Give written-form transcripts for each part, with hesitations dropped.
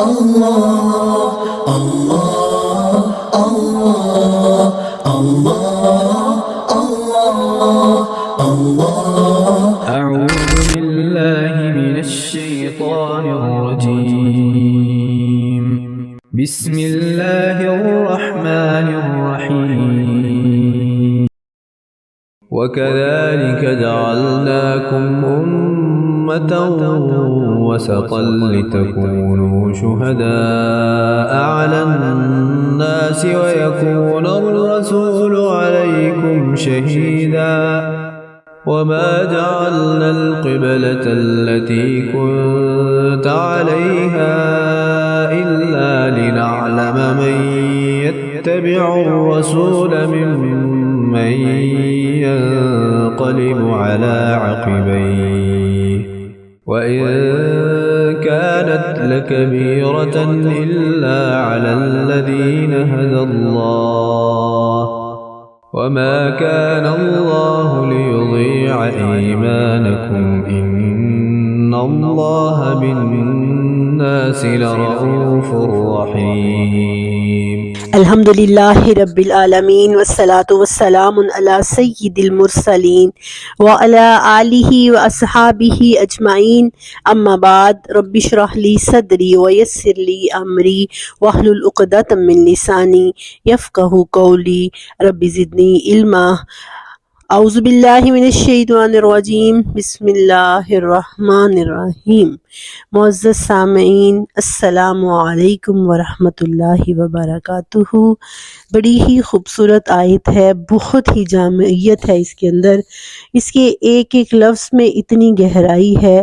اللہ اللہ اللہ اللہ اللہ اللہ۔ أعوذ بالله من الشيطان الرجيم. بسم الله الرحمن الرحيم. وكذلك جعلناكم أمة وسطا لتكونوا شهداء على الناس ويكون الرسول عليكم شهيدا وما جعلنا القبلة التي كنت عليها إلا لنعلم من يتبع الرسول ممن ينقلب على عقبيه وإن كانت لكبيرة إلا على الذين هدى الله وما كان الله ليضيع إيمانكم إن الله بالناس لرؤوف رحيم. الحمد للہ رب العالمین والصلاة والسلام علی سید المرسلین وعلی آلہ واصحابہ اجمعین، اما بعد، رب اشرح لی صدری ویسر لی امری واحلل عقدۃ من لسانی یفقہوا قولی، رب زدنی علما۔ اعوذ باللہ من الشیطان الرجیم، بسم اللہ الرحمن الرحیم۔ معزز سامعین، السلام علیکم ورحمۃ اللہ وبرکاتہ۔ بڑی ہی خوبصورت آیت ہے، بہت ہی جامعیت ہے اس کے اندر، اس کے ایک ایک لفظ میں اتنی گہرائی ہے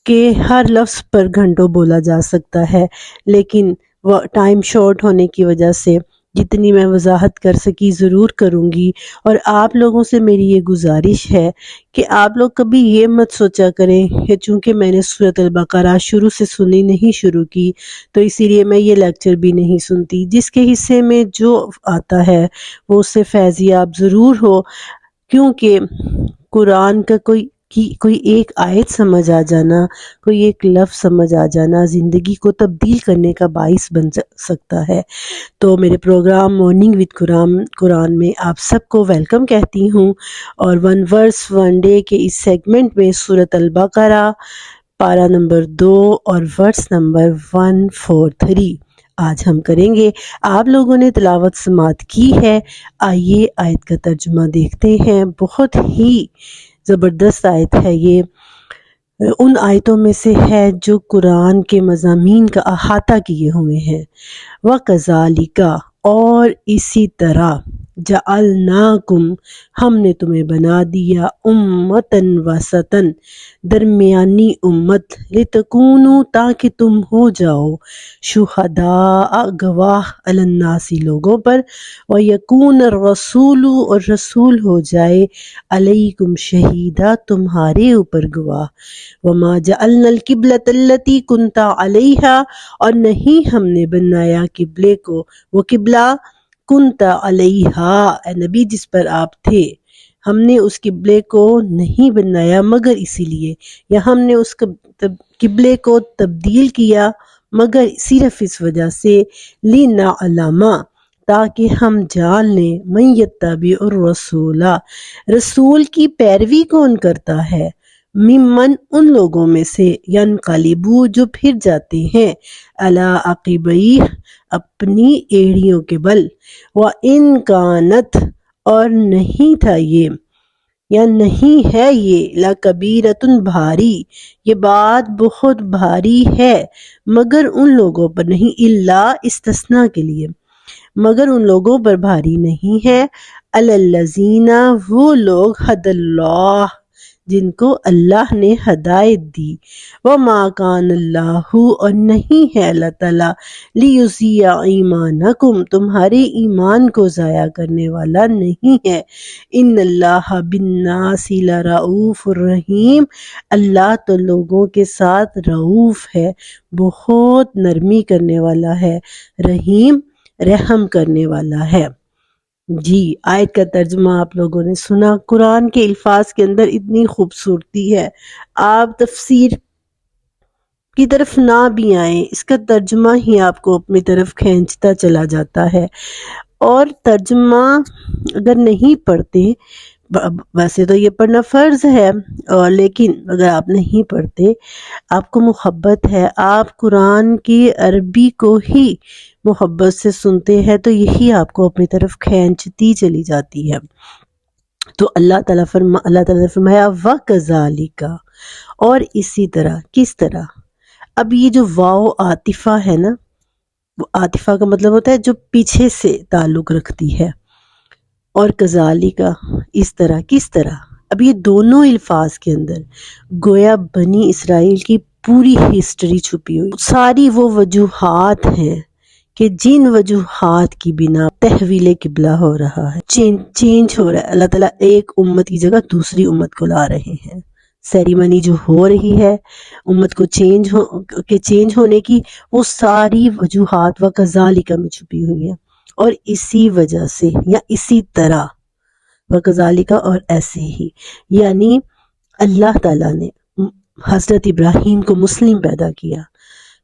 کہ ہر لفظ پر گھنٹوں بولا جا سکتا ہے، لیکن وہ ٹائم شارٹ ہونے کی وجہ سے جتنی میں وضاحت کر سکی ضرور کروں گی۔ اور آپ لوگوں سے میری یہ گزارش ہے کہ آپ لوگ کبھی یہ مت سوچا کریں کہ چونکہ میں نے سورۃ البقرہ شروع سے سنی نہیں شروع کی تو اسی لیے میں یہ لیکچر بھی نہیں سنتی۔ جس کے حصے میں جو آتا ہے وہ اس سے فیضیاب ضرور ہو، کیونکہ قرآن کا کوئی ایک آیت سمجھ آ جانا، کوئی ایک لفظ سمجھ آ جانا زندگی کو تبدیل کرنے کا باعث بن سکتا ہے۔ تو میرے پروگرام مارننگ وتھ قرآن میں آپ سب کو ویلکم کہتی ہوں، اور ون ورس ون ڈے کے اس سیگمنٹ میں سورۃ البقرہ پارہ نمبر 2 اور ورس نمبر 143 آج ہم کریں گے۔ آپ لوگوں نے تلاوت سماعت کی ہے، آئیے آیت کا ترجمہ دیکھتے ہیں۔ بہت ہی زبردست آیت ہے یہ، ان آیتوں میں سے ہے جو قرآن کے مضامین کا احاطہ کیے ہوئے ہیں۔ وَكَذَلِكَ، اور اسی طرح، جَعَلْنَاكُمْ، ہم نے تمہیں بنا دیا، اُمَّةً وَسَطًا، درمیانی امت، لِتَكُونُوا، تاکہ تم ہو جاؤ، شہداء، گواہ، علی الناس، لوگوں پر، وَيَكُونَ الرَّسُولُ، اور رسول ہو جائے، علیکم، شہیدا، تمہارے اوپر گواہ۔ وَمَا جَعَلْنَا الْقِبْلَةَ الَّتِي كُنْتَ عَلَيْهَا، اور نہیں ہم نے بنایا قبلے کو، وہ قبلہ كُنْتَ عَلَيْهَا، اے نبی جس پر آپ تھے، ہم نے اس قبلے کو نہیں بنایا مگر اسی لیے، یا ہم نے اس قبلے کو تبدیل کیا مگر صرف اس وجہ سے، لِنَعْلَمَ، تاکہ ہم جان لیں، مَن یتبع الرسول، رسول کی پیروی کون کرتا ہے، ممن، ان لوگوں میں سے، ینقلبو، جو پھر جاتے ہیں، علی عقبیہ، اپنی ایڑیوں کے بل، وَإِن کانت، اور نہیں تھا یہ، یا نہیں ہے یہ، لَکَبِیرَۃٌ، بھاری، یہ بات بہت بھاری ہے، مگر ان لوگوں پر نہیں، الا، استثناء کے لیے، مگر ان لوگوں پر بھاری نہیں ہے، علی الذین، وہ لوگ، ہدی اللہ، جن کو اللہ نے ہدایت دی، وما کان اللہ، اور نہیں ہے اللہ تعالیٰ، لیضیع ایمانکم، تمہارے ایمان کو ضائع کرنے والا نہیں ہے، ان اللہ بالناس لرؤوف الرحیم، اللہ تو لوگوں کے ساتھ رؤوف ہے، بہت نرمی کرنے والا ہے، رحیم، رحم کرنے والا ہے۔ جی، آیت کا ترجمہ آپ لوگوں نے سنا۔ قرآن کے الفاظ کے اندر اتنی خوبصورتی ہے، آپ تفسیر کی طرف نہ بھی آئیں، اس کا ترجمہ ہی آپ کو اپنی طرف کھینچتا چلا جاتا ہے۔ اور ترجمہ اگر نہیں پڑھتے، ویسے تو یہ پڑھنا فرض ہے، لیکن اگر آپ نہیں پڑھتے، آپ کو محبت ہے، آپ قرآن کی عربی کو ہی محبت سے سنتے ہیں، تو یہی آپ کو اپنی طرف کھینچتی چلی جاتی ہے۔ تو اللہ تعالیٰ نے فرمایا وَكَذَلِكَ، اور اسی طرح، کس طرح؟ اب یہ جو واو عاطفہ ہے نا، وہ عاطفہ کا مطلب ہوتا ہے جو پیچھے سے تعلق رکھتی ہے، اور کذالک، اس طرح، کس طرح؟ اب یہ دونوں الفاظ کے اندر گویا بنی اسرائیل کی پوری ہسٹری چھپی ہوئی، ساری وہ وجوہات ہیں کہ جن وجوہات کی بنا تحویل قبلہ ہو رہا ہے، چینج ہو رہا ہے، اللہ تعالیٰ ایک امت کی جگہ دوسری امت کو لا رہے ہیں، سیریمنی جو ہو رہی ہے امت کو چینج ہونے کی، وہ ساری وجوہات وَكَذَلِكَ میں چھپی ہوئی ہیں، اور اسی وجہ سے یا اسی طرح وَكَذَلِكَ، اور ایسے ہی، یعنی اللہ تعالیٰ نے حضرت ابراہیم کو مسلم پیدا کیا،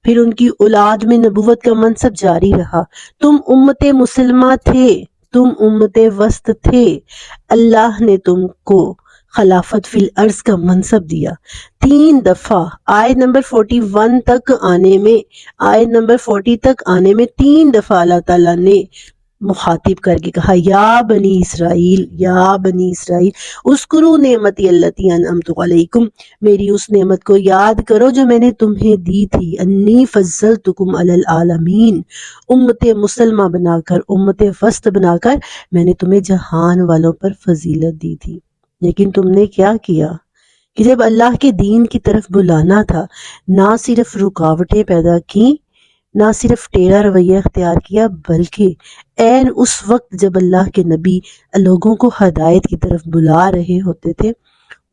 پھر ان کی اولاد میں نبوت کا منصب جاری رہا، تم امت مسلمہ تھے، تم امت وسط تھے، اللہ نے تم کو خلافت فی الارض کا منصب دیا۔ 3 دفعہ آیت نمبر 41 تک آنے میں، آیت نمبر 40 تک آنے میں 3 دفعہ اللہ تعالیٰ نے مخاطب کر کے کہا یا بنی اسرائیل، یا بنی اسرائیل اذکروا نعمتی التی انعمت علیکم، میری اس نعمت کو یاد کرو جو میں نے تمہیں دی تھی، انی فضلتکم علی العالمین، امت مسلمہ بنا کر، امت وسط بنا کر میں نے تمہیں جہان والوں پر فضیلت دی تھی۔ لیکن تم نے کیا کیا کہ جب اللہ کے دین کی طرف بلانا تھا، نہ صرف رکاوٹیں پیدا کی، نہ صرف ٹیڑھا رویہ اختیار کیا، بلکہ عین اس وقت جب اللہ کے نبی لوگوں کو ہدایت کی طرف بلا رہے ہوتے تھے،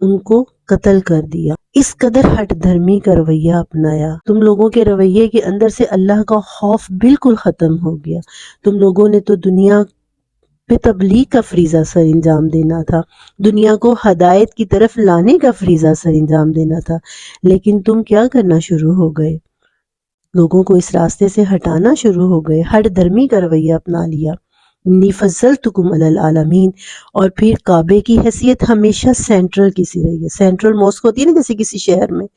ان کو قتل کر دیا۔ اس قدر ہٹ دھرمی کا رویہ اپنایا، تم لوگوں کے رویے کے اندر سے اللہ کا خوف بالکل ختم ہو گیا۔ تم لوگوں نے تو دنیا پہ تبلیغ کا فریضہ سر انجام دینا تھا، دنیا کو ہدایت کی طرف لانے کا فریضہ سر انجام دینا تھا، لیکن تم کیا کرنا شروع ہو گئے؟ لوگوں کو اس راستے سے ہٹانا شروع ہو گئے، ہٹ درمی کا رویہ اپنا لیا۔ انی فضلتکم علی العالمین، اور پھر کعبے کی حیثیت ہمیشہ سینٹرل کسی رہی ہے، سینٹرل موسک ہوتی ہے نا، جیسے کسی شہر میں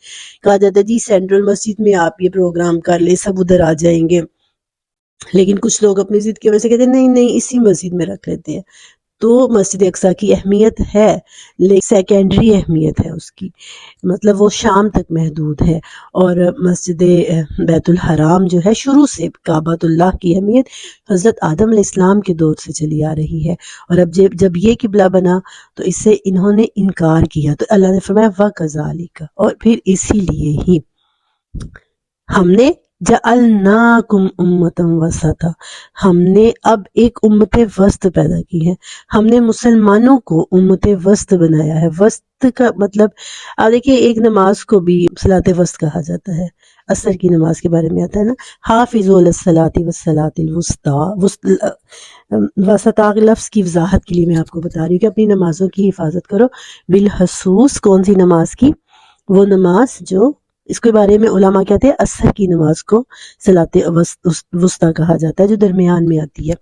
کہا جاتا ہے جی سینٹرل مسجد میں آپ یہ پروگرام کر لیں، سب ادھر آ جائیں گے، لیکن کچھ لوگ اپنی ضد کی وجہ سے کہتے ہیں نہیں نہیں اسی مسجد میں رکھ لیتے ہیں۔ تو مسجد اقصیٰ کی اہمیت ہے، لیکن سیکنڈری اہمیت ہے اس کی، مطلب وہ شام تک محدود ہے، اور مسجد بیت الحرام جو ہے شروع سے کعبۃ اللہ کی اہمیت حضرت آدم علیہ السلام کے دور سے چلی آ رہی ہے، اور اب جب یہ قبلہ بنا تو اس سے انہوں نے انکار کیا، تو اللہ نے فرمایا وَكَذَلِكَ، اور پھر اسی لیے ہی ہم نے جعلناکم امۃ وسطا، ہم نے اب ایک امت وسط پیدا کی ہے، ہم نے مسلمانوں کو امت وسط بنایا ہے۔ وسط کا مطلب آپ دیکھیے ایک نماز کو بھی صلاۃ وسط کہا جاتا ہے، عصر کی نماز کے بارے میں آتا ہے نا، حافظوا علی الصلاۃ والصلاۃ الوسطی، وسطا لفظ کی وضاحت کے لیے میں آپ کو بتا رہی ہوں کہ اپنی نمازوں کی حفاظت کرو، بالخصوص کون سی نماز کی؟ وہ نماز جو اس کے بارے میں علماء کہتے ہیں عصر کی نماز کو صلاۃ وسطیٰ کہا جاتا ہے، جو درمیان میں آتی ہے۔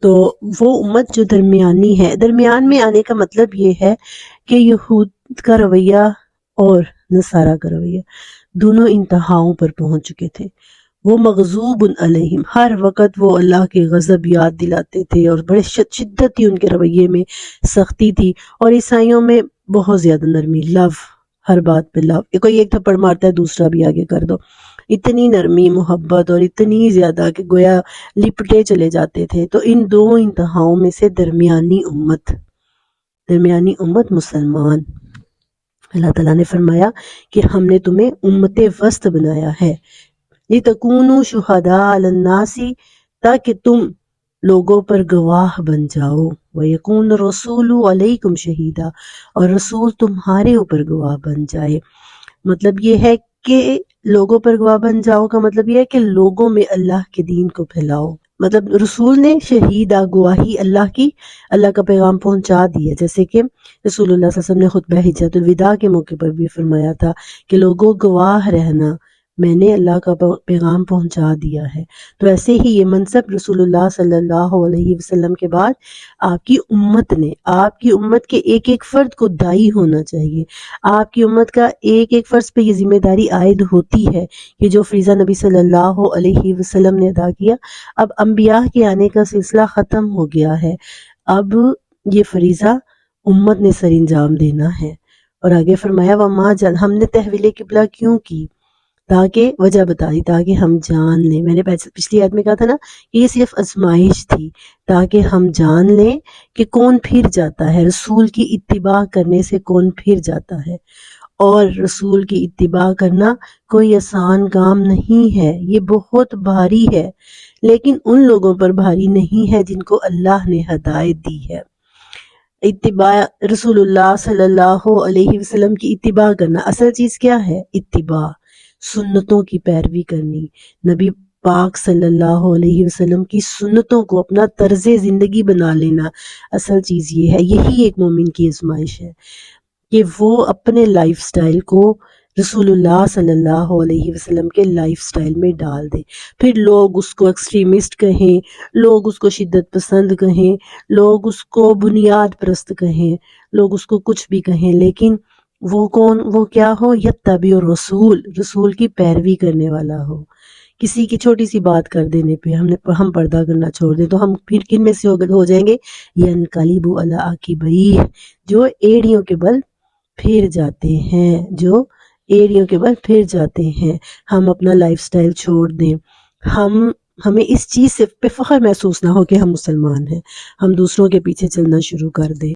تو وہ امت جو درمیانی ہے، درمیان میں آنے کا مطلب یہ ہے کہ یہود کا رویہ اور نصارہ کا رویہ دونوں انتہاؤں پر پہنچ چکے تھے، وہ مغضوب علیہم، ہر وقت وہ اللہ کے غضب یاد دلاتے تھے، اور بڑے شدت تھی ان کے رویے میں، سختی تھی، اور عیسائیوں میں بہت زیادہ نرمی، لو، ہر بات پہ لو، کوئی ایک تھپڑ مارتا ہے دوسرا بھی آگے کر دو، اتنی نرمی محبت اور اتنی زیادہ کہ گویا لپٹے چلے جاتے تھے۔ تو ان دو انتہاؤں میں سے درمیانی امت مسلمان، اللہ تعالیٰ نے فرمایا کہ ہم نے تمہیں امت وسط بنایا ہے، لِتَكُونُوا شُهَدَاءَ عَلَى النَّاسِ، تاکہ تم لوگوں پر گواہ بن جاؤ، وَيَكُونَ الرَّسُولُ عَلَيْكُمْ شَهِيدًا، اور رسول تمہارے اوپر گواہ بن جائے۔ مطلب یہ ہے کہ لوگوں پر گواہ بن جاؤ کا مطلب یہ ہے کہ لوگوں میں اللہ کے دین کو پھیلاؤ، مطلب رسول نے شہیدہ گواہی اللہ کی، اللہ کا پیغام پہنچا دیا، جیسے کہ رسول اللہ صلی اللہ علیہ وسلم نے خطبہ حجۃ الوداع کے موقع پر بھی فرمایا تھا کہ لوگوں گواہ رہنا میں نے اللہ کا پیغام پہنچا دیا ہے۔ تو ایسے ہی یہ منصب رسول اللہ صلی اللہ علیہ وسلم کے بعد آپ کی امت کے ایک ایک فرد کو داعی ہونا چاہیے۔ آپ کی امت کا ایک ایک فرد پہ یہ ذمہ داری عائد ہوتی ہے کہ جو فریضہ نبی صلی اللہ علیہ وسلم نے ادا کیا، اب انبیاء کے آنے کا سلسلہ ختم ہو گیا ہے، اب یہ فریضہ امت نے سر انجام دینا ہے۔ اور آگے فرمایا وَمَا جَعَلْ، ہم نے تحویل قبلہ کیوں کی؟ تاکہ وجہ بتا دی، تاکہ ہم جان لیں۔ میں نے پچھلی آیت میں کہا تھا نا کہ یہ صرف آزمائش تھی، تاکہ ہم جان لیں کہ کون پھر جاتا ہے، رسول کی اتباع کرنے سے کون پھر جاتا ہے۔ اور رسول کی اتباع کرنا کوئی آسان کام نہیں ہے، یہ بہت بھاری ہے، لیکن ان لوگوں پر بھاری نہیں ہے جن کو اللہ نے ہدایت دی ہے۔ اتباع رسول اللہ صلی اللہ علیہ وسلم کی اتباع کرنا، اصل چیز کیا ہے؟ اتباع، سنتوں کی پیروی کرنی، نبی پاک صلی اللہ علیہ وسلم کی سنتوں کو اپنا طرز زندگی بنا لینا، اصل چیز یہ ہے۔ یہی ایک مومن کی آزمائش ہے کہ وہ اپنے لائف سٹائل کو رسول اللہ صلی اللہ علیہ وسلم کے لائف سٹائل میں ڈال دے۔ پھر لوگ اس کو ایکسٹریمسٹ کہیں، لوگ اس کو شدت پسند کہیں، لوگ اس کو بنیاد پرست کہیں، لوگ اس کو کچھ بھی کہیں، لیکن وہ کیا ہو؟ یتبع الرسول، رسول کی پیروی کرنے والا ہو۔ کسی کی چھوٹی سی بات کر دینے پہ ہم پردہ کرنا چھوڑ دیں تو ہم پھر کن میں سے ہو جائیں گے؟ ینقلب علی عقبیہ، جو ایڑیوں کے بل پھر جاتے ہیں، جو ایڑیوں کے بل پھر جاتے ہیں۔ ہم اپنا لائف سٹائل چھوڑ دیں، ہمیں اس چیز سے پہ فخر محسوس نہ ہو کہ ہم مسلمان ہیں، ہم دوسروں کے پیچھے چلنا شروع کر دیں۔